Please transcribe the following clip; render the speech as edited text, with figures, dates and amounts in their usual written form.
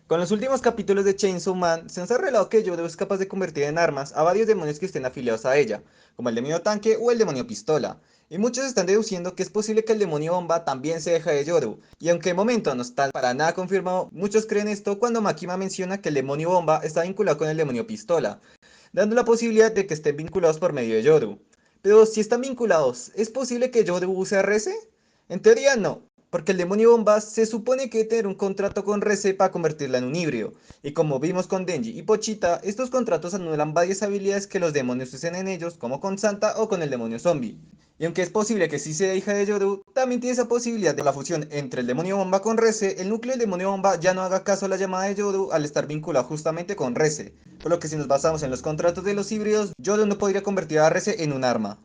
Con los últimos capítulos de Chainsaw Man, se nos ha revelado que Yoru es capaz de convertir en armas a varios demonios que estén afiliados a ella, como el demonio tanque o el demonio pistola. Y muchos están deduciendo que es posible que el demonio bomba también se deje de Yoru, y aunque de momento no está para nada confirmado, muchos creen esto cuando Makima menciona que el demonio bomba está vinculado con el demonio pistola, dando la posibilidad de que estén vinculados por medio de Yoru. Pero si están vinculados, ¿es posible que Yoru use a Reze? En teoría no, porque el demonio bomba se supone que debe tener un contrato con Reze para convertirla en un híbrido, y como vimos con Denji y Pochita, estos contratos anulan varias habilidades que los demonios usen en ellos, como con Santa o con el demonio zombie. Y aunque es posible que sí sea hija de Yoru, también tiene esa posibilidad de la fusión entre el demonio bomba con Reze, el núcleo del demonio bomba ya no haga caso a la llamada de Yoru al estar vinculado justamente con Reze. Por lo que si nos basamos en los contratos de los híbridos, Yoru no podría convertir a Reze en un arma.